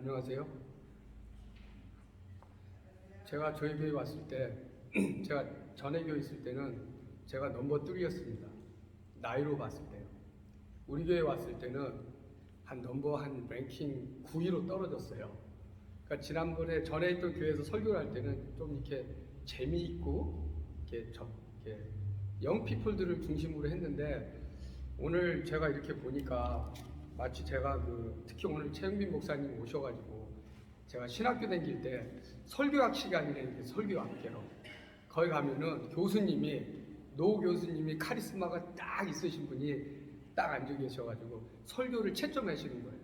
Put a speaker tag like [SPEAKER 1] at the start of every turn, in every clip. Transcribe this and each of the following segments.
[SPEAKER 1] 안녕하세요. 제가 저희 교회 왔을 때, 제가 전에 교회 있을 때는 제가 넘버 3였습니다. 나이로 봤을 때요. 우리 교회 왔을 때는 한 랭킹 9위로 떨어졌어요. 그러니까 지난번에 전에 있던 교회에서 설교를 할 때는 좀 이렇게 재미있고 이렇게 영피플들을 중심으로 했는데, 오늘 제가 이렇게 보니까 마치 제가 특히 오늘 최영빈 목사님 오셔가지고 제가 신학교 다닐 때 설교학 시간이래, 이렇게 설교학개로 거기 가면은 노 교수님이 카리스마가 딱 있으신 분이 딱 앉아 계셔가지고 설교를 채점하시는 거예요.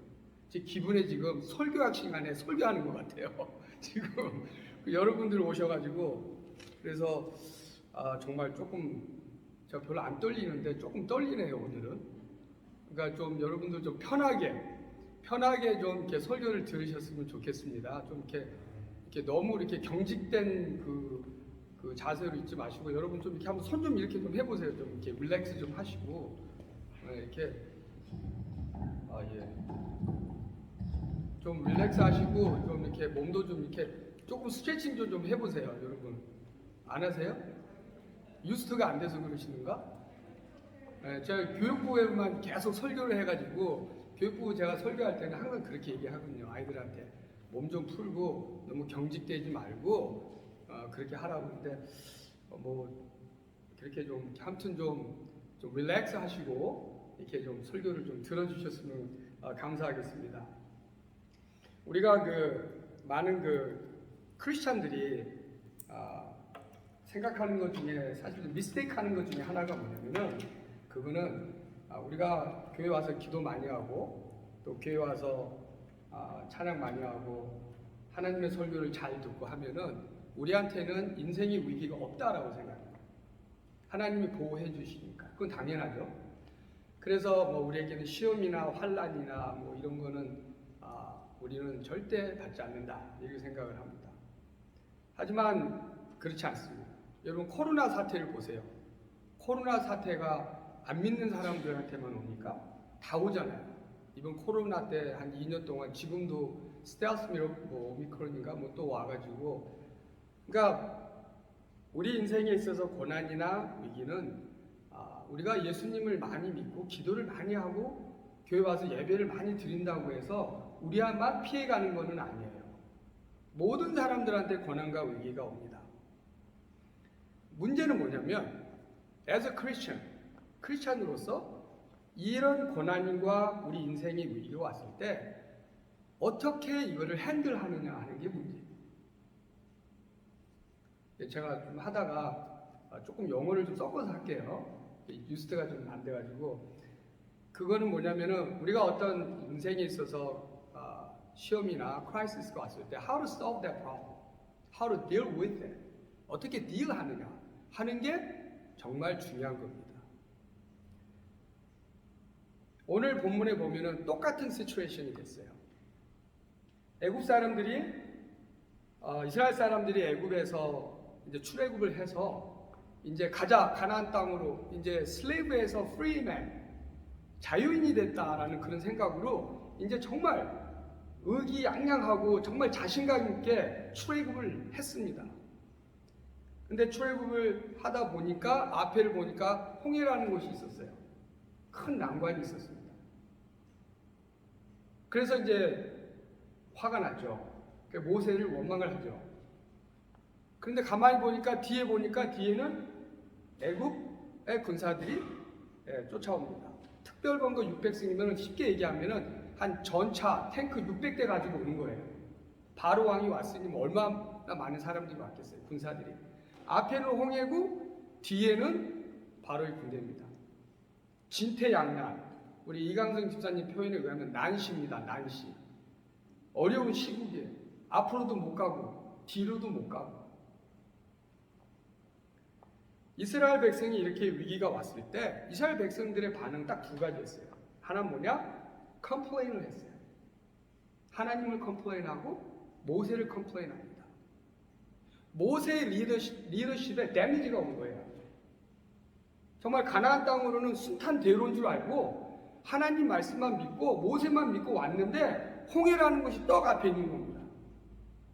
[SPEAKER 1] 제 기분에 지금 설교학 시간에 설교하는 것 같아요. 지금 여러분들 오셔가지고 그래서 정말 조금 제가 별로 안 떨리는데 조금 떨리네요 오늘은. 그러니까 좀 여러분들 좀 편하게 좀 이렇게 설교를 들으셨으면 좋겠습니다. 좀 이렇게 너무 이렇게 경직된 그 자세로 있지 마시고, 여러분 좀 이렇게 한번 손 좀 이렇게 좀 해보세요. 좀 이렇게 릴렉스 좀 하시고, 이렇게 좀 릴렉스 하시고, 좀 이렇게 몸도 좀 이렇게 조금 스트레칭 좀 해보세요. 여러분 안 하세요? 유스트가 안 돼서 그러시는가? 제가 교육부에만 계속 설교를 해가지고, 교육부 제가 설교할 때는 항상 그렇게 얘기하거든요. 아이들한테 몸 좀 풀고 너무 경직되지 말고 그렇게 하라고. 근데 그렇게 좀 아무튼 좀 릴렉스 하시고 이렇게 좀 설교를 좀 들어주셨으면 감사하겠습니다. 우리가 많은 크리스찬들이 생각하는 것 중에 사실 미스테이크 하는 것 중에 하나가 뭐냐면은, 그거는 우리가 교회 와서 기도 많이 하고 또 교회 와서 찬양 많이 하고 하나님의 설교를 잘 듣고 하면은 우리한테는 인생의 위기가 없다라고 생각해요. 하나님이 보호해 주시니까. 그건 당연하죠. 그래서 우리에게는 시험이나 환난이나 이런 거는 우리는 절대 받지 않는다 이렇게 생각을 합니다. 하지만 그렇지 않습니다. 여러분 코로나 사태를 보세요. 코로나 사태가 안 믿는 사람들한테만 오니까 다 오잖아요. 이번 코로나 때 한 2년 동안 지금도 스텔스 오미크론인가 또 와가지고, 그러니까 우리 인생에 있어서 고난이나 위기는 우리가 예수님을 많이 믿고 기도를 많이 하고 교회 와서 예배를 많이 드린다고 해서 우리만 피해가는 것은 아니에요. 모든 사람들한테 고난과 위기가 옵니다. 문제는 뭐냐면, as a Christian, 크리스찬으로서 이런 고난과 우리 인생의 위기가 왔을 때 어떻게 이거를 핸들하느냐 하는 게 문제예요. 제가 좀 하다가 조금 영어를 좀 섞어서 할게요. 유스트가 좀 안 돼가지고. 그거는 뭐냐면은, 우리가 어떤 인생에 있어서 시험이나 크라이시스가 왔을 때 how to solve that problem, how to deal with it, 어떻게 딜하느냐 하는 게 정말 중요한 겁니다. 오늘 본문에 보면은 똑같은 시츄에이션이 됐어요. 애굽 사람들이 이스라엘 사람들이 애굽에서 이제 출애굽을 해서 이제 가자 가나안 땅으로, 이제 슬레이브에서 프리맨, 자유인이 됐다라는 그런 생각으로 이제 정말 의기양양하고 정말 자신감 있게 출애굽을 했습니다. 근데 출애굽을 하다 보니까 앞에를 보니까 홍해라는 곳이 있었어요. 큰 난관이 있었습니다. 그래서 이제 화가 났죠. 모세를 원망을 하죠. 그런데 가만히 보니까 뒤에는 애굽의 군사들이 쫓아옵니다. 특별본거 600승이면 쉽게 얘기하면은 한 전차 탱크 600대 가지고 오는 거예요. 바로 왕이 왔으니 얼마나 많은 사람들이 왔겠어요. 군사들이. 앞에는 홍해고 뒤에는 바로의 군대입니다. 진퇴양난, 우리 이강성 집사님 표현에 의하면 난시입니다. 난시. 어려운 시국이에요. 앞으로도 못 가고 뒤로도 못 가고. 이스라엘 백성이 이렇게 위기가 왔을 때 이스라엘 백성들의 반응 딱 두 가지였어요. 하나는 뭐냐? 컴플레인을 했어요. 하나님을 컴플레인하고 모세를 컴플레인합니다. 모세의 리더십에 데미지가 온 거예요. 정말 가나안 땅으로는 순탄대로인 줄 알고 하나님 말씀만 믿고 모세만 믿고 왔는데 홍해라는 것이 떡 앞에 있는 겁니다.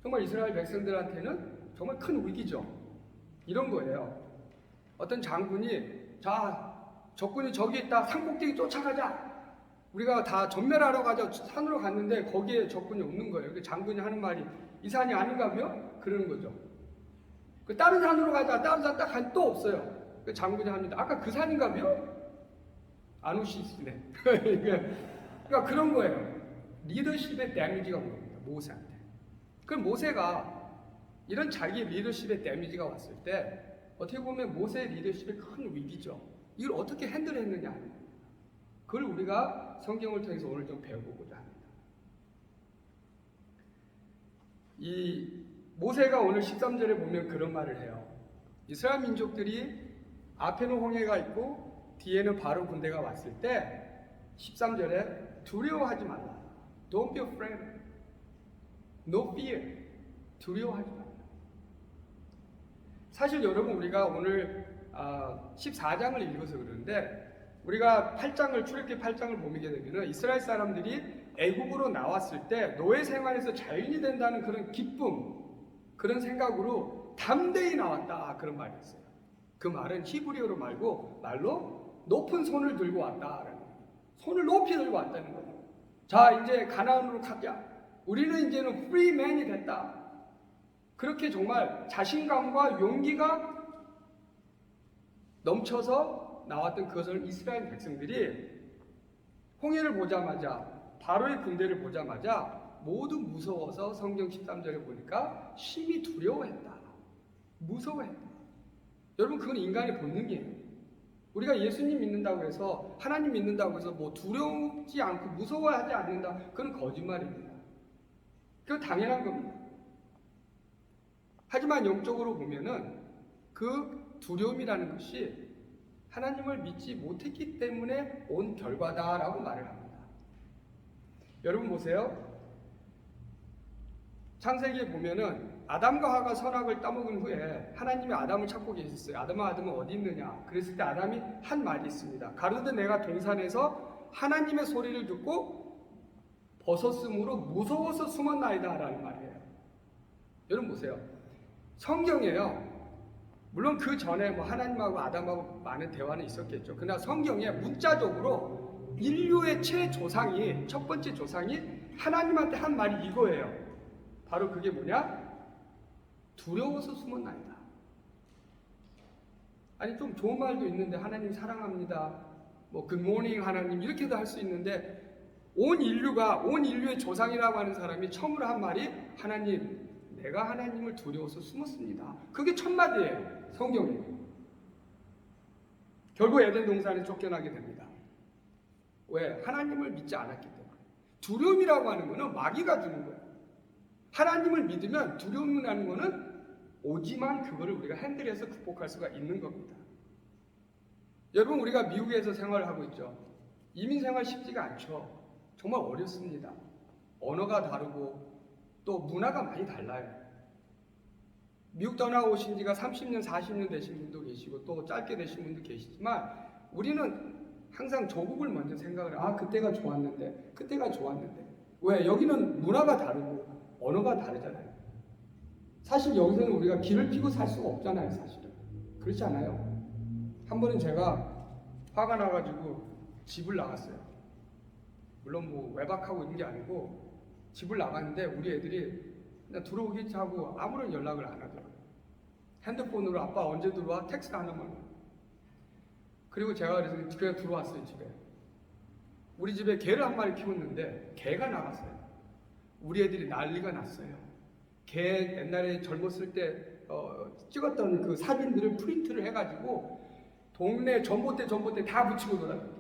[SPEAKER 1] 정말 이스라엘 백성들한테는 정말 큰 위기죠. 이런 거예요. 어떤 장군이 자, 적군이 저기 있다. 산꼭대기 쫓아가자. 우리가 다 전멸하러 가자. 산으로 갔는데 거기에 적군이 없는 거예요. 그 장군이 하는 말이 이 산이 아닌가며? 그러는 거죠. 그 다른 산으로 가자. 다른 산 딱 간 또 없어요. 그 장군이 합니다. 아까 그 산인가며? 안 오시네. 그러니까 그런 거예요. 리더십의 데미지가 온 겁니다. 모세한테. 그럼 모세가 이런 자기 리더십의 데미지가 왔을 때 어떻게 보면 모세의 리더십의 큰 위기죠. 이걸 어떻게 핸들했느냐. 그걸 우리가 성경을 통해서 오늘 좀 배워보고자 합니다. 이 모세가 오늘 13절에 보면 그런 말을 해요. 이스라엘 민족들이 앞에는 홍해가 있고 뒤에는 바로 군대가 왔을 때 13절에 두려워하지 말라. Don't be afraid. No fear. 두려워하지 말라. 사실 여러분 우리가 오늘 14장을 읽어서 그러는데 우리가 8장을 출애굽기 8장을 보게 되면 이스라엘 사람들이 애국으로 나왔을 때 노예 생활에서 자유인이 된다는 그런 기쁨, 그런 생각으로 담대히 나왔다 그런 말이 있어요. 그 말은 히브리어로 말로 높은 손을 들고 왔다라는 거예요. 손을 높이 들고 왔다는 거예요. 자, 이제 가나안으로 가자. 우리는 이제는 프리맨이 됐다. 그렇게 정말 자신감과 용기가 넘쳐서 나왔던 그것을 이스라엘 백성들이 홍해를 보자마자 바로의 군대를 보자마자 모두 무서워서 성경 13절에 보니까 심히 두려워했다. 무서워했다. 여러분 그건 인간의 본능이에요. 우리가 예수님 믿는다고 해서 하나님 믿는다고 해서 뭐 두렵지 않고 무서워하지 않는다. 그건 거짓말입니다. 그건 당연한 겁니다. 하지만 영적으로 보면은 그 두려움이라는 것이 하나님을 믿지 못했기 때문에 온 결과다라고 말을 합니다. 여러분 보세요. 창세기에 보면은 아담과 하와가 선악을 따먹은 후에 하나님이 아담을 찾고 계셨어요. 아담은 어디 있느냐? 그랬을 때 아담이 한 말이 있습니다. 가로되 내가 동산에서 하나님의 소리를 듣고 벗었으므로 무서워서 숨었나이다 라는 말이에요. 여러분 보세요. 성경에요. 물론 그 전에 뭐 하나님하고 아담하고 많은 대화는 있었겠죠. 그러나 성경에 문자적으로 인류의 최조상이, 첫 번째 조상이 하나님한테 한 말이 이거예요. 바로 그게 뭐냐? 두려워서 숨었나이다. 아니 좀 좋은 말도 있는데 하나님 사랑합니다. 뭐 굿모닝 하나님 이렇게도 할 수 있는데 온 인류의 조상이라고 하는 사람이 처음으로 한 말이 하나님, 내가 하나님을 두려워서 숨었습니다. 그게 첫 마디예요. 성경에. 결국 에덴 동산에 쫓겨나게 됩니다. 왜? 하나님을 믿지 않았기 때문에. 두려움이라고 하는 것은 마귀가 주는 거예요. 하나님을 믿으면 두려움이라는 것은 오지만 그거를 우리가 핸들해서 극복할 수가 있는 겁니다. 여러분 우리가 미국에서 생활을 하고 있죠. 이민 생활 쉽지가 않죠. 정말 어렵습니다. 언어가 다르고 또 문화가 많이 달라요. 미국 떠나오신 지가 30년, 40년 되신 분도 계시고 또 짧게 되신 분도 계시지만 우리는 항상 조국을 먼저 생각을 해요. 그때가 좋았는데. 왜? 여기는 문화가 다르고 언어가 다르잖아요. 사실 여기서는 우리가 길을 피고 살 수가 없잖아요. 사실은. 그렇지 않아요? 한 번은 제가 화가 나가지고 집을 나갔어요. 물론 뭐 외박하고 있는 게 아니고 집을 나갔는데 우리 애들이 그냥 들어오겠지 하고 아무런 연락을 안 하더라고요. 핸드폰으로 아빠 언제 들어와? 텍스트 하나만. 그리고 제가 그래서 그냥 들어왔어요. 집에. 우리 집에 개를 한 마리 키웠는데 개가 나갔어요. 우리 애들이 난리가 났어요. 개 옛날에 젊었을 때 찍었던 그 사진들을 프린트를 해가지고 동네 전봇대 다 붙이고 놀아요.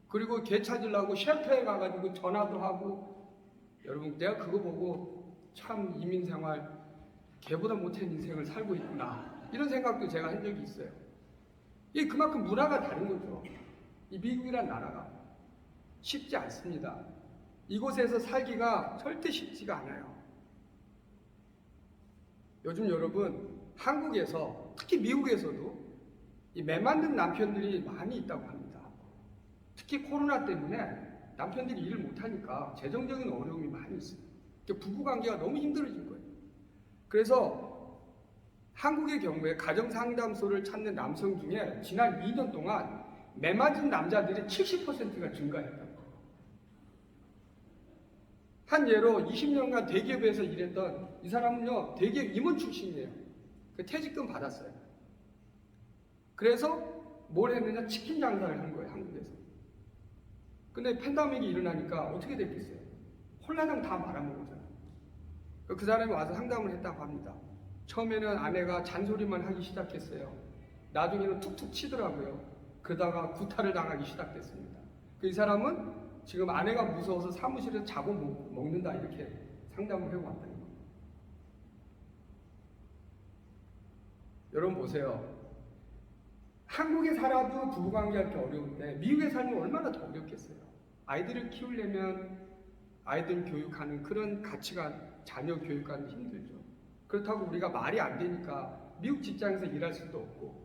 [SPEAKER 1] 그리고 개 찾으려고 쉘터에 가가지고 전화도 하고. 여러분 내가 그거 보고 참 이민생활 개보다 못한 인생을 살고 있구나 이런 생각도 제가 한 적이 있어요. 이게 그만큼 문화가 다른 거죠. 이 미국이란 나라가 쉽지 않습니다. 이곳에서 살기가 절대 쉽지가 않아요. 요즘 여러분 한국에서 특히 미국에서도 이 매 만든 남편들이 많이 있다고 합니다. 특히 코로나 때문에 남편들이 일을 못하니까 재정적인 어려움이 많이 있어요. 부부관계가 너무 힘들어진 거예요. 그래서 한국의 경우에 가정상담소를 찾는 남성 중에 지난 2년 동안 매맞은 남자들이 70%가 증가했다고 해요. 한 예로 20년간 대기업에서 일했던 이 사람은요, 대기업 임원 출신이에요. 퇴직금 받았어요. 그래서 뭘 했느냐? 치킨 장사를 한 거예요, 한국에서. 근데 팬데믹이 일어나니까 어떻게 됐겠어요? 홀라당 다 말아먹었잖아요. 그 사람이 와서 상담을 했다고 합니다. 처음에는 아내가 잔소리만 하기 시작했어요. 나중에는 툭툭 치더라고요. 그러다가 구타를 당하기 시작됐습니다. 이 사람은 지금 아내가 무서워서 사무실에서 자고 먹는다 이렇게 상담을 해왔다는 거예요. 여러분 보세요. 한국에 살아도 부부관계할 게 어려운데 미국에 살면 얼마나 더 어렵겠어요. 아이들을 키우려면 아이들 교육하는 그런 가치관, 자녀 교육하는 힘들죠. 그렇다고 우리가 말이 안 되니까 미국 직장에서 일할 수도 없고,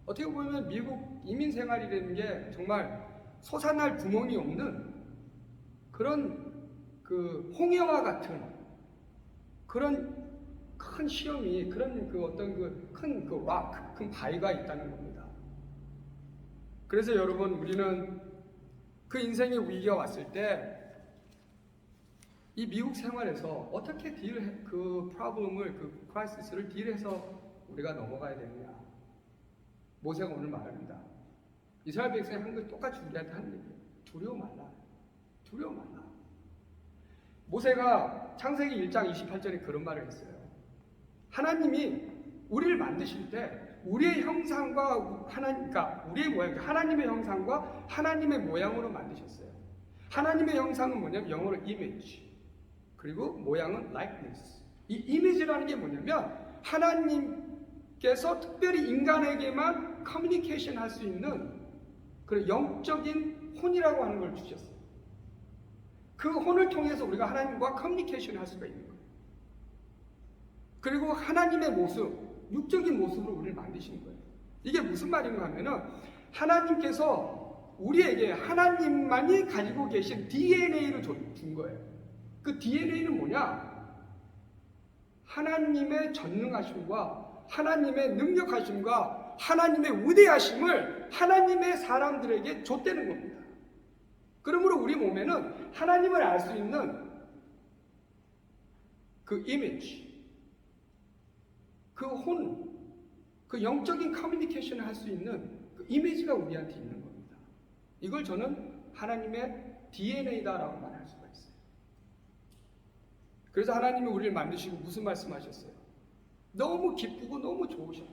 [SPEAKER 1] 어떻게 보면 미국 이민 생활이라는 게 정말 솟아날 구멍이 없는 그런 그 홍해와 같은 그런 큰 시험이, 그런 그 어떤 그 큰 그 락, 큰 바위가 있다는 겁니다. 그래서 여러분, 우리는 그 인생의 위기가 왔을 때 이 미국 생활에서 어떻게 그 프로블럼을, 그 크라이시스를 딜해서 우리가 넘어가야 되느냐. 모세가 오늘 말합니다. 이스라엘 백성이 한 걸 똑같이 우리한테 하는 얘기예요. 두려워 말라. 두려워 말라. 모세가 창세기 1장 28절에 그런 말을 했어요. 하나님이 우리를 만드실 때 우리의 형상과 그러니까 우리의 모양, 하나님의 형상과 하나님의 모양으로 만드셨어요. 하나님의 형상은 뭐냐면 영어로 image, 그리고 모양은 likeness. 이 image라는 게 뭐냐면 하나님께서 특별히 인간에게만 커뮤니케이션 할 수 있는 그런 영적인 혼이라고 하는 걸 주셨어요. 그 혼을 통해서 우리가 하나님과 커뮤니케이션 할 수가 있는 거예요. 그리고 하나님의 모습, 육적인 모습으로 우리를 만드신 거예요. 이게 무슨 말인가 하면은 하나님께서 우리에게 하나님만이 가지고 계신 DNA를 준 거예요. 그 DNA는 뭐냐? 하나님의 전능하심과 하나님의 능력하심과 하나님의 위대하심을 하나님의 사람들에게 줬다는 겁니다. 그러므로 우리 몸에는 하나님을 알 수 있는 그 이미지, 그 혼, 그 영적인 커뮤니케이션을 할 수 있는 그 이미지가 우리한테 있는 겁니다. 이걸 저는 하나님의 DNA다라고 말할 수가 있어요. 그래서 하나님이 우리를 만드시고 무슨 말씀하셨어요? 너무 기쁘고 너무 좋으셨다.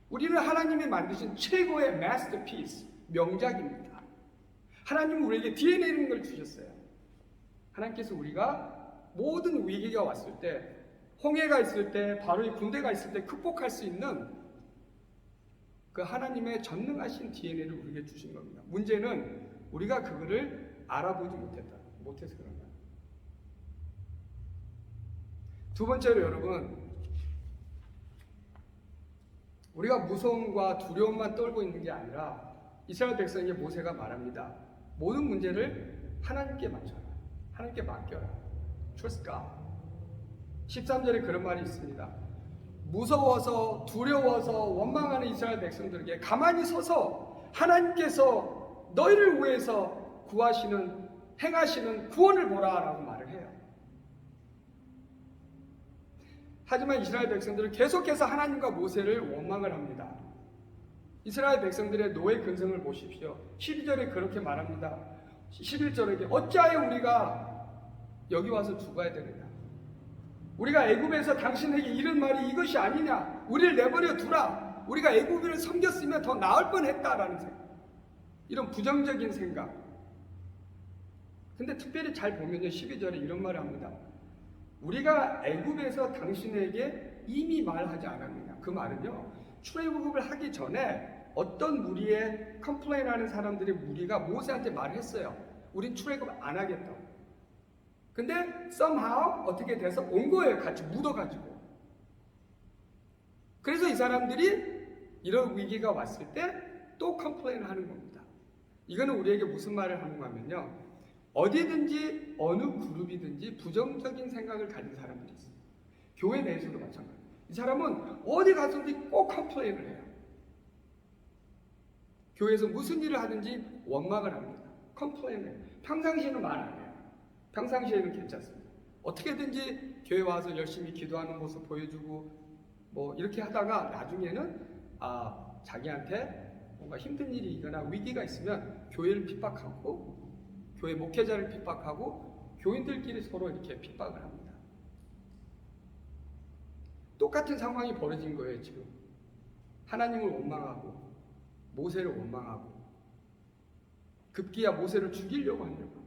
[SPEAKER 1] 우리는 하나님이 만드신 최고의 마스터피스, 명작입니다. 하나님은 우리에게 DNA라는 걸 주셨어요. 하나님께서 우리가 모든 위기가 왔을 때, 홍해가 있을 때, 바로의 군대가 있을 때 극복할 수 있는 그 하나님의 전능하신 DNA를 우리에게 주신 겁니다. 문제는 우리가 그거를 알아보지 못해서 그런 거예요. 두 번째로 여러분, 우리가 무서움과 두려움만 떨고 있는 게 아니라 이스라엘 백성에게 모세가 말합니다. 모든 문제를 하나님께 맞춰라. 하나님께 맡겨라. Trust God. 13절에 그런 말이 있습니다. 무서워서 두려워서 원망하는 이스라엘 백성들에게 가만히 서서 하나님께서 너희를 위해서 행하시는 구원을 보라 라고 말을 해요. 하지만 이스라엘 백성들은 계속해서 하나님과 모세를 원망을 합니다. 이스라엘 백성들의 노예 근성을 보십시오. 12절에 그렇게 말합니다. 11절에 어찌하여 우리가 여기 와서 죽어야 되느냐? 우리가 애굽에서 당신에게 이런 말이 이것이 아니냐? 우리를 내버려 두라. 우리가 애굽인을 섬겼으면 더 나을 뻔했다라는 생각. 이런 부정적인 생각. 근데 특별히 잘 보면요, 12절에 이런 말을 합니다. 우리가 애굽에서 당신에게 이미 말하지 않았느냐? 그 말은요, 출애굽을 하기 전에 어떤 무리에 컴플레인하는 사람들의 무리가 모세한테 말했어요. 우린 출애굽 안 하겠다고. 근데 somehow 어떻게 돼서 온 거예요. 같이 묻어가지고. 그래서 이 사람들이 이런 위기가 왔을 때 또 컴플레인을 하는 겁니다. 이거는 우리에게 무슨 말을 하는가 하면요, 어디든지 어느 그룹이든지 부정적인 생각을 가진 사람들이 있어요. 교회 내에서도 마찬가지예요. 이 사람은 어디 가서든지 꼭 컴플레인을 해요. 교회에서 무슨 일을 하든지 원망을 합니다. 컴플레인을 해요. 평상시에는 말 안 해요. 평상시에는 괜찮습니다. 어떻게든지 교회 와서 열심히 기도하는 모습 보여주고 뭐 이렇게 하다가 나중에는 자기한테 뭔가 힘든 일이 있거나 위기가 있으면 교회를 핍박하고 교회 목회자를 핍박하고 교인들끼리 서로 이렇게 핍박을 합니다. 똑같은 상황이 벌어진 거예요. 지금 하나님을 원망하고 모세를 원망하고 급기야 모세를 죽이려고 하려고 합니다.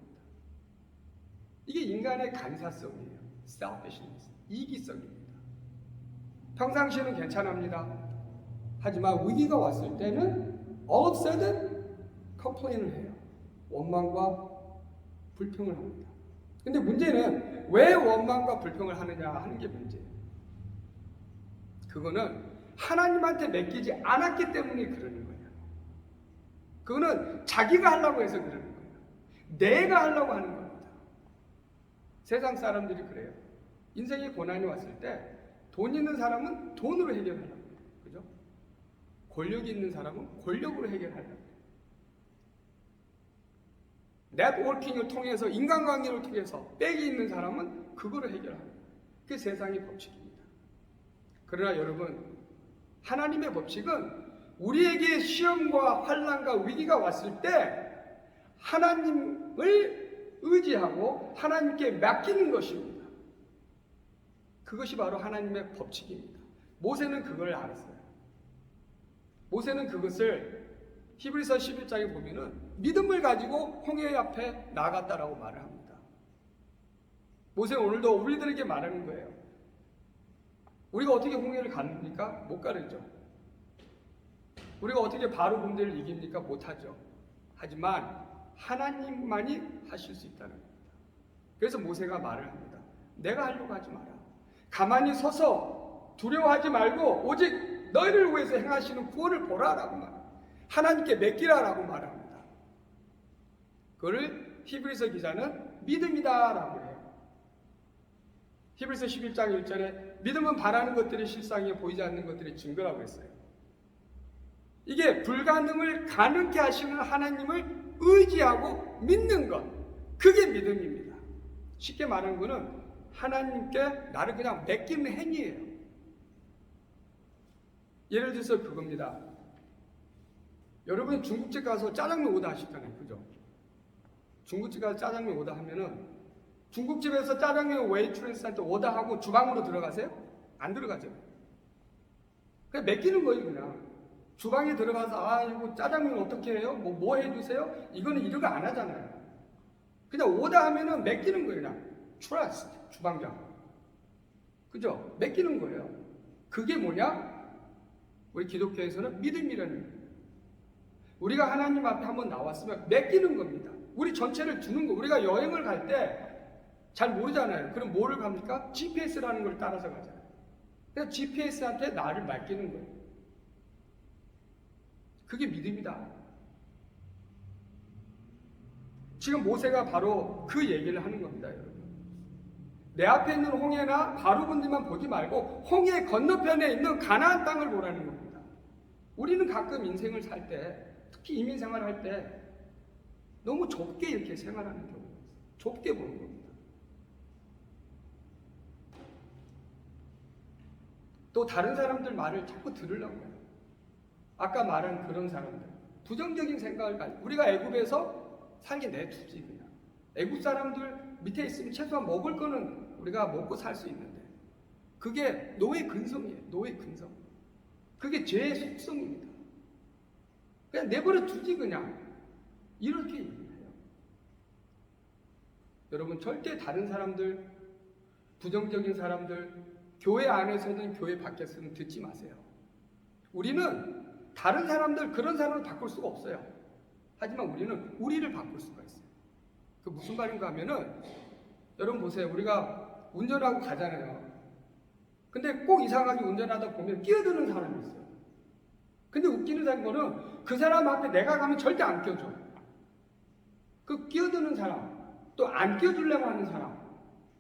[SPEAKER 1] 이게 인간의 간사성이에요. selfishness, 이기성입니다. 평상시에는 괜찮합니다. 하지만 위기가 왔을 때는 all of a sudden 컴플레인을 해요. 원망과 불평을 합니다. 근데 문제는 왜 원망과 불평을 하느냐 하는 게 문제예요. 그거는 하나님한테 맡기지 않았기 때문에 그러는 거예요. 그거는 자기가 하려고 해서 그러는 거예요. 내가 하려고 하는 겁니다. 세상 사람들이 그래요. 인생에 고난이 왔을 때 돈 있는 사람은 돈으로 해결하려고 해요. 그죠? 권력이 있는 사람은 권력으로 해결하려고 해요. 네트워킹을 통해서 인간관계를 통해서 빽이 있는 사람은 그거로 해결합니다. 그게 세상의 법칙입니다. 그러나 여러분, 하나님의 법칙은 우리에게 시험과 환난과 위기가 왔을 때 하나님을 의지하고 하나님께 맡기는 것입니다. 그것이 바로 하나님의 법칙입니다. 모세는 그걸 알았어요. 모세는 그것을 히브리서 11장에 보면은 믿음을 가지고 홍해 앞에 나갔다라고 말을 합니다. 모세는 오늘도 우리들에게 말하는 거예요. 우리가 어떻게 홍해를 가릅니까? 못 가르죠. 우리가 어떻게 바로 군대를 이깁니까? 못하죠. 하지만 하나님만이 하실 수 있다는 겁니다. 그래서 모세가 말을 합니다. 내가 하려고 하지 마라. 가만히 서서 두려워하지 말고 오직 너희를 위해서 행하시는 구원을 보라라고 말합니다. 하나님께 맡기라라고 말합니다. 그걸 히브리서 기자는 믿음이다라고 해요. 히브리서 11장 1절에 믿음은 바라는 것들이 실상에 보이지 않는 것들의 증거라고 했어요. 이게 불가능을 가능케 하시는 하나님을 의지하고 믿는 것, 그게 믿음입니다. 쉽게 말하는 거는 하나님께 나를 그냥 맡기는 행위예요. 예를 들어서 그겁니다. 여러분 중국집 가서 짜장면 오다 하시잖아요. 그죠? 중국집 가서 짜장면 오다 하면은 중국집에서 짜장면 웨이트레스한테 오다하고 주방으로 들어가세요? 안 들어가죠. 그냥 맡기는 거예요. 그냥 주방에 들어가서 이거 짜장면 어떻게 해요? 뭐 해주세요? 이거는 이런 거 안 하잖아요. 그냥 오다 하면은 맡기는 거예요. 그냥 trust, 주방장. 그죠? 맡기는 거예요. 그게 뭐냐? 우리 기독교에서는 믿음이라는 거예요. 우리가 하나님 앞에 한번 나왔으면 맡기는 겁니다. 우리 전체를 두는 거. 우리가 여행을 갈 때 잘 모르잖아요. 그럼 뭐를 갑니까? GPS라는 걸 따라서 가잖아요. 그래서 GPS한테 나를 맡기는 거예요. 그게 믿음이다. 지금 모세가 바로 그 얘기를 하는 겁니다, 여러분. 내 앞에 있는 홍해나 바로 군대만 보지 말고 홍해 건너편에 있는 가나안 땅을 보라는 겁니다. 우리는 가끔 인생을 살 때, 특히 이민 생활할 때 너무 좁게 이렇게 생활하는 경우가 있어요. 좁게 보는 겁니다. 또 다른 사람들 말을 자꾸 들으려고 해요. 아까 말한 그런 사람들, 부정적인 생각을 가지고 우리가 애굽에서 살게 내두지 그냥. 애굽 사람들 밑에 있으면 최소한 먹을 거는 우리가 먹고 살 수 있는데 그게 노예 근성이에요. 노예 근성. 그게 죄의 속성입니다. 그냥 내버려 두지 그냥. 이렇게 얘기해요. 여러분 절대 다른 사람들, 부정적인 사람들, 교회 안에서든 교회 밖에서든 듣지 마세요. 우리는 다른 사람들, 그런 사람을 바꿀 수가 없어요. 하지만 우리는 우리를 바꿀 수가 있어요. 그 무슨 말인가 하면은 여러분 보세요. 우리가 운전하고 가잖아요. 근데 꼭 이상하게 운전하다 보면 끼어드는 사람이 있어요. 근데 웃기는 거는 그 사람 앞에 내가 가면 절대 안 껴줘. 그 끼어드는 사람, 또 안 끼어주려고 하는 사람,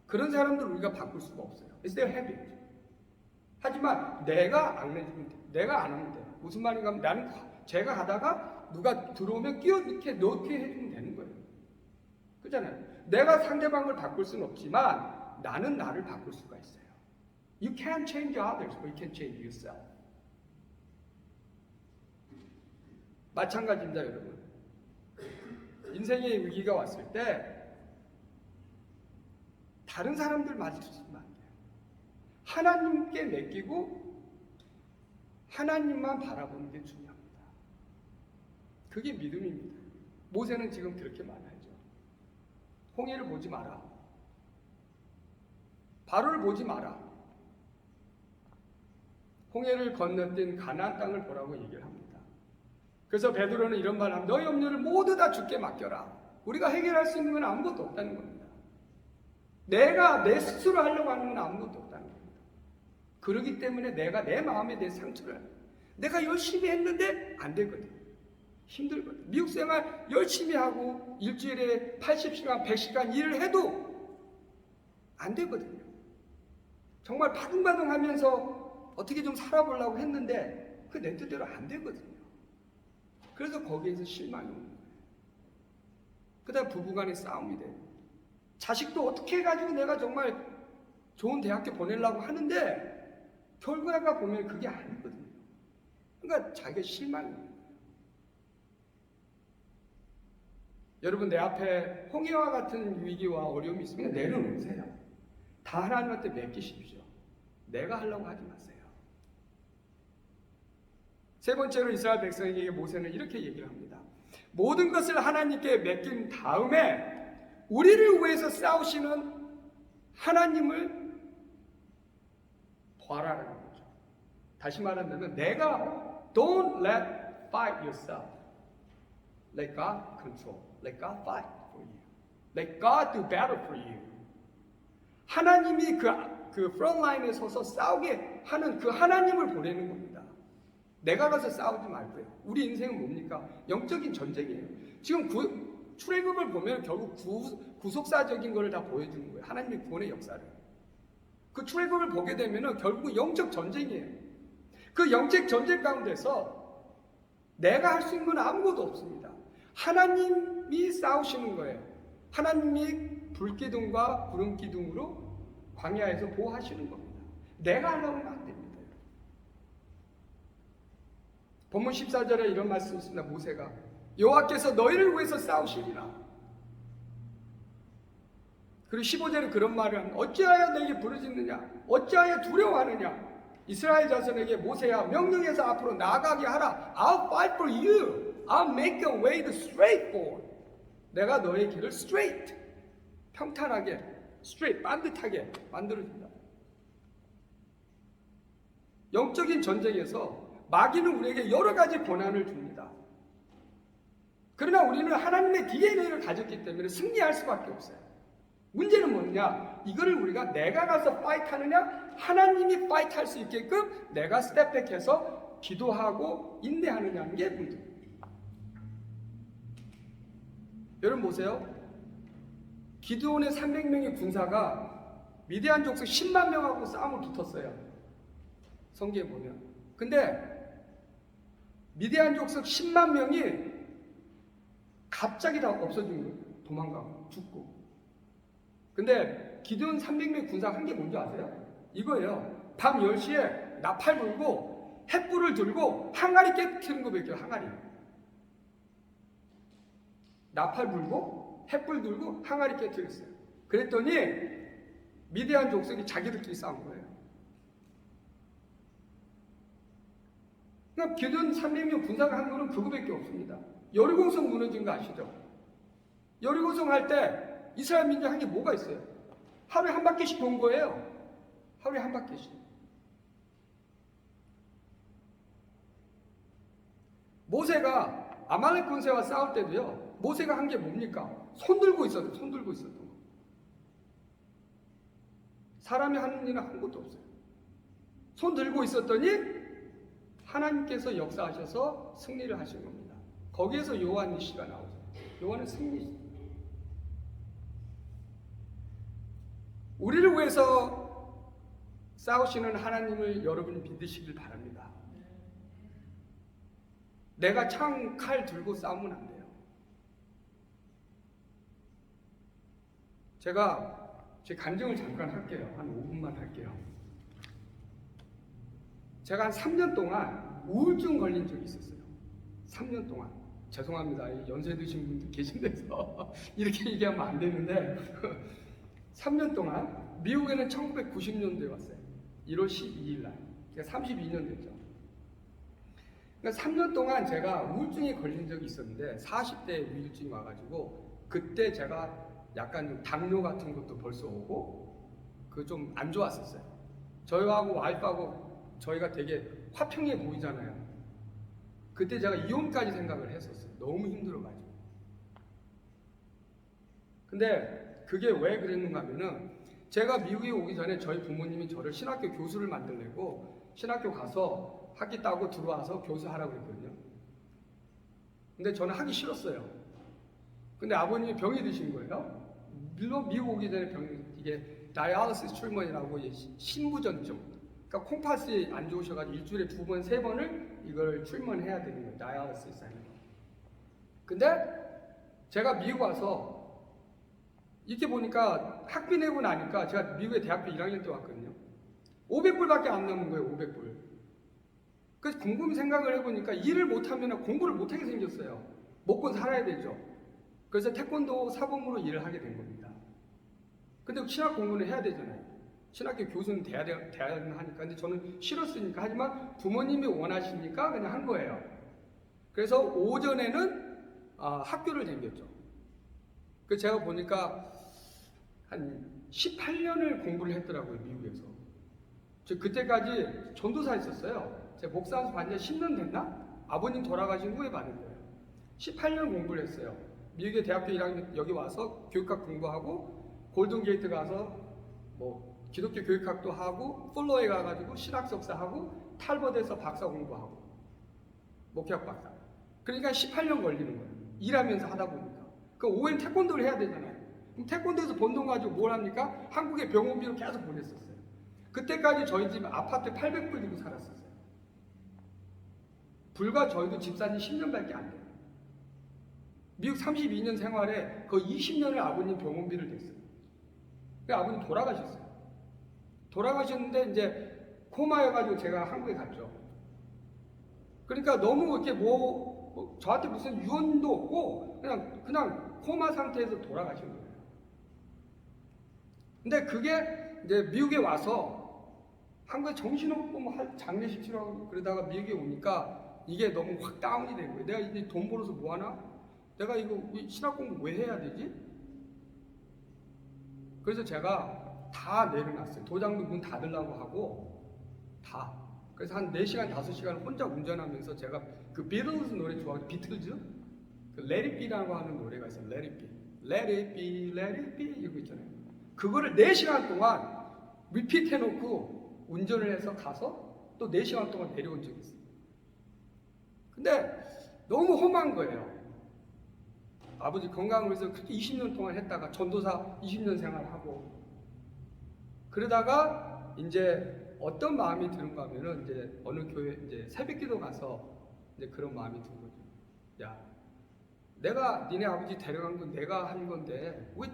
[SPEAKER 1] 그런 사람들 우리가 바꿀 수가 없어요. It's their habit. 하지만 내가 안 해주면 돼. 내가 안 하면 돼. 무슨 말인가 하면 나는 제가 하다가 누가 들어오면 끼어넣게 해주면 되는 거예요. 그렇잖아요. 내가 상대방을 바꿀 수는 없지만 나는 나를 바꿀 수가 있어요. You can't change others, but you can change yourself. 마찬가지입니다, 여러분. 인생의 위기가 왔을 때 다른 사람들 맞으시면 안 돼요. 하나님께 맡기고 하나님만 바라보는 게 중요합니다. 그게 믿음입니다. 모세는 지금 그렇게 말하죠. 홍해를 보지 마라. 바로를 보지 마라. 홍해를 건너뛴 가나안 땅을 보라고 얘기를 합니다. 그래서 베드로는 이런 말을 합니다. 너희 염려를 모두 다 주께 맡겨라. 우리가 해결할 수 있는 건 아무것도 없다는 겁니다. 내가 내 스스로 하려고 하는 건 아무것도 없다는 겁니다. 그러기 때문에 내가 내 마음에 대해 상처를 합니다. 내가 열심히 했는데 안 되거든. 힘들거든. 미국 생활 열심히 하고 일주일에 80시간, 100시간 일을 해도 안 되거든요. 정말 바둥바둥 하면서 어떻게 좀 살아보려고 했는데 그 내 뜻대로 안 되거든요. 그래서 거기에서 실망이 오는 거예요. 그 다음 부부간의 싸움이 돼요. 자식도 어떻게 해가지고 내가 정말 좋은 대학교 보내려고 하는데 결과가 보면 그게 아니거든요. 그러니까 자기가 실망이 오는 거예요. 여러분, 내 앞에 홍해와 같은 위기와 어려움이 있으면 내려놓으세요. 다 하나님한테 맡기십시오. 내가 하려고 하지 마세요. 세 번째로 이스라엘 백성에게 모세는 이렇게 얘기를 합니다. 모든 것을 하나님께 맡긴 다음에 우리를 위해서 싸우시는 하나님을 봐라라는 거죠. 다시 말하면 내가 don't let fight yourself. Let God control. Let God fight for you. Let God do battle for you. 하나님이 그 front line에 서서 싸우게 하는 그 하나님을 보내는 겁니다. 내가 가서 싸우지 말고요. 우리 인생은 뭡니까? 영적인 전쟁이에요. 지금 출애굽을 보면 결국 구속사적인 것을 다 보여주는 거예요. 하나님의 구원의 역사를. 그 출애굽을 보게 되면 결국 영적 전쟁이에요. 그 영적 전쟁 가운데서 내가 할 수 있는 건 아무것도 없습니다. 하나님이 싸우시는 거예요. 하나님이 불기둥과 구름기둥으로 광야에서 보호하시는 겁니다. 내가 하려고 하면 안 됩니다. 본문 14절에 이런 말씀이 있습니다. 모세가 여호와께서 너희를 위해서 싸우시리라. 그리고 15절에 그런 말을 합니다. 어찌하여 내게 부르짖느냐? 어찌하여 두려워하느냐? 이스라엘 자손에게 모세야 명령해서 앞으로 나아가게 하라. I'll fight for you. I'll make a way to straight forward. 내가 너의 길을 straight, 평탄하게, straight, 반듯하게 만들어준다. 영적인 전쟁에서 마귀는 우리에게 여러 가지 고난을 줍니다. 그러나 우리는 하나님의 DNA를 가졌기 때문에 승리할 수밖에 없어요. 문제는 뭐냐? 이거를 우리가 내가 가서 파이트하느냐? 하나님이 파이트할 수 있게끔 내가 스텝백해서 기도하고 인내하느냐는 게 문제입니다. 여러분 보세요. 기드온의 300명의 군사가 미디안 족속 10만 명하고 싸움을 붙었어요. 성경에 보면. 근데 미디안 족속 10만 명이 갑자기 다 없어진 거예요. 도망가고 죽고. 근데 기드온 300명 군사가 한 게 뭔지 아세요? 이거예요. 밤 10시에 나팔 불고 횃불을 들고 항아리 깨트리는 거 배워요. 항아리. 나팔 불고 횃불 들고 항아리 깨트렸어요. 그랬더니 미디안 족속이 자기들끼리 싸운 거예요. 그러니까 기드온 300명 군사가 한 거는 그거밖에 없습니다. 여리고성 무너진 거 아시죠? 여리고성 할 때 이스라엘 민족 한 게 뭐가 있어요? 하루에 한 바퀴씩 돈 거예요. 하루에 한 바퀴씩. 모세가 아말렉 군대와 싸울 때도요. 모세가 한 게 뭡니까? 손 들고 있었던 거. 사람이 하는 일은 아무것도 없어요. 손 들고 있었더니 하나님께서 역사하셔서 승리를 하신 겁니다. 거기에서 요한 이시가 나오죠. 요한은 승리. 우리를 위해서 싸우시는 하나님을 여러분이 믿으시길 바랍니다. 내가 창, 칼 들고 싸우면 안 돼요. 제가 제 간증을 잠깐 할게요. 한 5분만 할게요. 제가 한 3년 동안 우울증 걸린 적이 있었어요. 3년 동안. 죄송합니다. 연세 드신 분들 계신 데서 이렇게 얘기하면 안 되는데 3년 동안 미국에는 1990년도에 왔어요. 1월 12일 날. 그러니까 32년 됐죠. 그러니까 3년 동안 제가 우울증에 걸린 적이 있었는데 40대에 우울증이 와가지고 그때 제가 약간 좀 당뇨 같은 것도 벌써 오고 그 좀 안 좋았었어요. 저희하고 와이프하고 저희가 되게 화평해 보이잖아요. 그때 제가 이혼까지 생각을 했었어요. 너무 힘들어가지고. 근데 그게 왜 그랬는가 하면은 제가 미국에 오기 전에 저희 부모님이 저를 신학교 교수를 만들려고 신학교 가서 학위 따고 들어와서 교수하라고 했거든요. 근데 저는 하기 싫었어요. 근데 아버님이 병이 드신 거예요. 물론 미국 오기 전에 이게 다이알리시스 트리트먼트라고 신부전증. 그러니까 콩팥이 안 좋으셔가지고 일주일에 2번, 3번을 이걸 트리트먼트 해야 되는 거예요. 다이알리시스 하는 거. 근데 제가 미국 와서 이렇게 보니까 학비 내고 나니까 제가 미국에 대학교 1학년 때 왔거든요. 500불밖에 안 남은 거예요. 500불. 그래서 곰곰이 생각을 해보니까 일을 못하면 공부를 못하게 생겼어요. 먹고 살아야 되죠. 그래서 태권도 사범으로 일을 하게 된 겁니다. 근데 신학 공부는 해야 되잖아요. 신학교 교수는 돼야 하니까. 근데 저는 싫었으니까. 하지만 부모님이 원하시니까 그냥 한 거예요. 그래서 오전에는 학교를 다녔죠. 그래서 제가 보니까 한 18년을 공부를 했더라고요. 미국에서. 저 그때까지 전도사 했었어요. 제가 목사한테 반지 10년 됐나? 아버님 돌아가신 후에 받은 거예요. 18년 공부를 했어요. 미국의 대학교 1학년 여기 와서 교육학 공부하고 골든게이트 가서 뭐 기독교 교육학도 하고 플로에 가가지고 신학 석사하고 탈버드에서 박사 공부하고 목회학 박사. 그러니까 18년 걸리는 거예요. 일하면서 하다 보니까. 그럼 오후엔 태권도를 해야 되잖아요. 그럼 태권도에서 번 돈 가지고 뭘 합니까? 한국에 병원비로 계속 보냈었어요. 그때까지 저희 집 아파트 800불 들고 살았었어요. 불과 저희도 집사님 10년밖에 안 돼요. 미국 32년 생활에 거의 20년을 아버님 병원비를 냈어요. 아버님 돌아가셨어요. 돌아가셨는데 이제 코마여가지고 제가 한국에 갔죠. 그러니까 너무 이렇게 저한테 무슨 유언도 없고 그냥 코마 상태에서 돌아가신 거예요. 근데 그게 이제 미국에 와서 한국에 정신없고 뭐 장례식 치러하고 그러다가 미국에 오니까 이게 너무 확 다운이 된 거예요. 내가 이제 돈 벌어서 뭐 하나? 내가 이거 신학 공부 왜 해야 되지? 그래서 제가 다 내려놨어요. 도장도 문 닫으려고 하고 다. 그래서 한 4시간, 5시간 혼자 운전하면서 제가 그 비틀즈 노래 좋아하고 비틀즈? 그 Let It Be라고 하는 노래가 있어요. Let It Be. Let It Be, Let It Be 이거 있잖아요. 그거를 4시간 동안 리피트 해놓고 운전을 해서 가서 또 4시간 동안 내려온 적이 있어요. 근데 너무 험한 거예요. 아버지 건강을 위해서 그렇게 20년 동안 했다가 전도사 20년 생활하고 그러다가 이제 어떤 마음이 드는가 하면은 이제 어느 교회 이제 새벽기도 가서 이제 그런 마음이 든 거죠. 야, 내가 니네 아버지 데려간 건 내가 한 건데 왜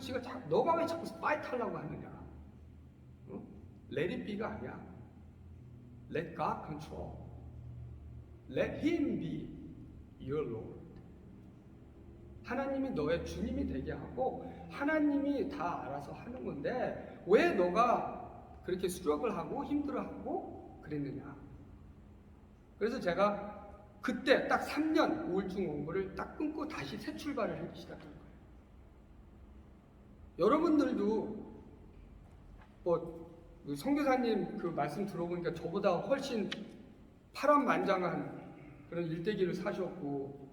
[SPEAKER 1] 너가 왜 자꾸 파이트 하려고 하느냐? 어? Let it be가 아니야. Let God control. Let Him be your Lord. 하나님이 너의 주님이 되게 하고 하나님이 다 알아서 하는 건데 왜 너가 그렇게 스트러글하고 힘들어하고 그랬느냐. 그래서 제가 그때 딱 3년 우울증 공부를 딱 끊고 다시 새 출발을 하기 시작한 거예요. 여러분들도 뭐 선교사님 그 말씀 들어보니까 저보다 훨씬 파란만장한 그런 일대기를 사셨고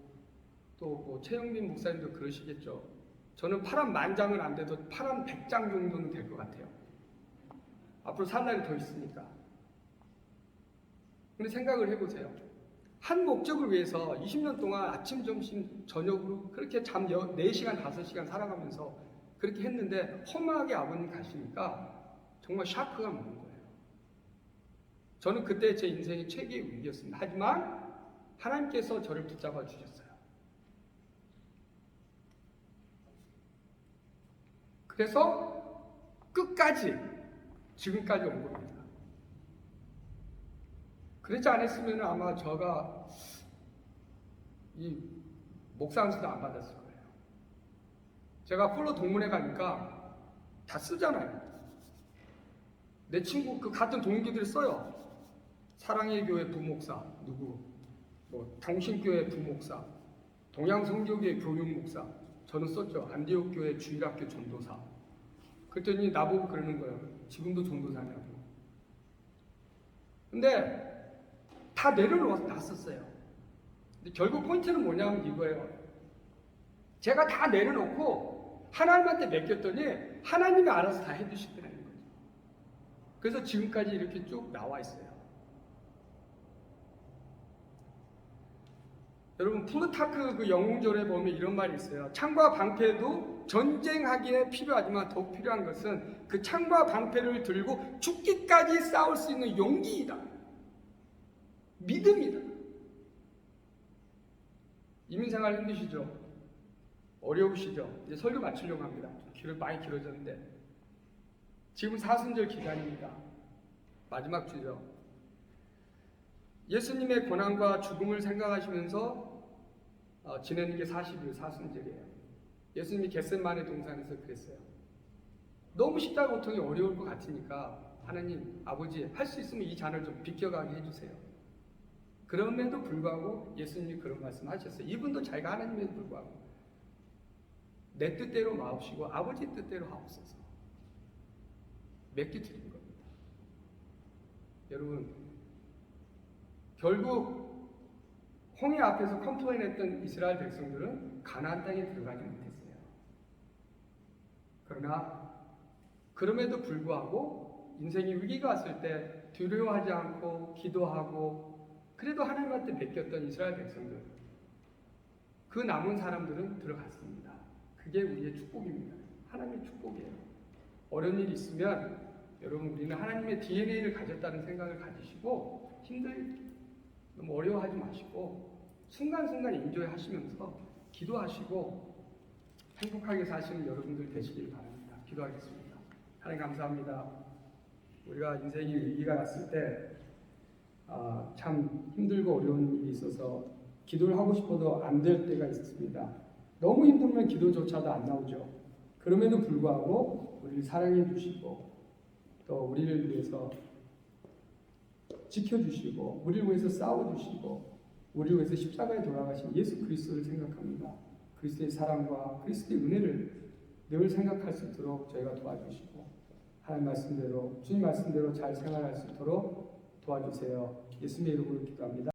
[SPEAKER 1] 또 뭐 최영민 목사님도 그러시겠죠. 저는 파란만장은 안 돼도 파란 100장 정도는 될 것 같아요. 앞으로 살 날이 더 있으니까. 근데 생각을 해보세요. 한 목적을 위해서 20년 동안 아침, 점심, 저녁으로 그렇게 잠 4시간, 5시간 살아가면서 그렇게 했는데 험하게 아버님 가시니까 정말 샤크가 먹는 거예요. 저는 그때 제 인생의 최대의 위기였습니다. 하지만 하나님께서 저를 붙잡아 주셨어요. 그래서 끝까지 지금까지 온 겁니다. 그렇지 않았으면 아마 제가 이 목사 안수도 안 받았을 거예요. 제가 풀로 동문회 가니까 다 쓰잖아요. 내 친구 그 같은 동기들이 써요. 사랑의 교회 부목사 누구, 뭐 당신교회 부목사, 동양성교회 교육목사. 저는 썼죠. 안디옥 교회 주일학교 전도사. 그랬더니 나보고 그러는 거예요. 지금도 전도사냐고. 근데 다 내려놨었어요. 근데 결국 포인트는 뭐냐면 이거예요. 제가 다 내려놓고 하나님한테 맡겼더니 하나님이 알아서 다 해주시더라는 거죠. 그래서 지금까지 이렇게 쭉 나와 있어요. 여러분 플루타크 그 영웅절에 보면 이런 말이 있어요. 창과 방패도 전쟁하기에 필요하지만 더욱 필요한 것은 그 창과 방패를 들고 죽기까지 싸울 수 있는 용기이다. 믿음이다. 이민생활 힘드시죠? 어려우시죠? 이제 설교 마치려고 합니다. 많이 길어졌는데 지금 사순절 기간입니다. 마지막 주죠. 예수님의 고난과 죽음을 생각하시면서 지내는 게 40일 사순절이에요. 예수님이 겟세마네 동산에서 그랬어요. 너무 십자가 고통이 어려울 것 같으니까 하나님 아버지 할 수 있으면 이 잔을 좀 비켜가게 해주세요. 그럼에도 불구하고 예수님이 그런 말씀 하셨어요. 이분도 자기가 하나님에도 불구하고 내 뜻대로 마옵시고 아버지 뜻대로 하옵소서. 맡겨드린 겁니다. 여러분 결국 홍해 앞에서 컴플레인했던 이스라엘 백성들은 가나안 땅에 들어가지 못했어요. 그러나 그럼에도 불구하고 인생이 위기가 왔을 때 두려워하지 않고 기도하고 그래도 하나님한테 맡겼던 이스라엘 백성들, 그 남은 사람들은 들어갔습니다. 그게 우리의 축복입니다. 하나님의 축복이에요. 어려운 일이 있으면 여러분 우리는 하나님의 DNA를 가졌다는 생각을 가지시고 너무 어려워하지 마시고 순간순간 인조해 하시면서 기도하시고 행복하게 사시는 여러분들 되시길 바랍니다. 기도하겠습니다. 하나님 감사합니다. 우리가 인생이 위기가 왔을 때 참 힘들고 어려운 일이 있어서 기도를 하고 싶어도 안 될 때가 있습니다. 너무 힘들면 기도조차도 안 나오죠. 그럼에도 불구하고 우리를 사랑해 주시고 또 우리를 위해서 지켜주시고 우리를 위해서 싸워주시고 우리를 위해서 십자가에 돌아가신 예수 그리스도를 생각합니다. 그리스도의 사랑과 그리스도의 은혜를 늘 생각할 수 있도록 저희가 도와주시고 하나님 말씀대로 주님 말씀대로 잘 생활할 수 있도록 도와주세요. 예수님의 이름으로 기도합니다.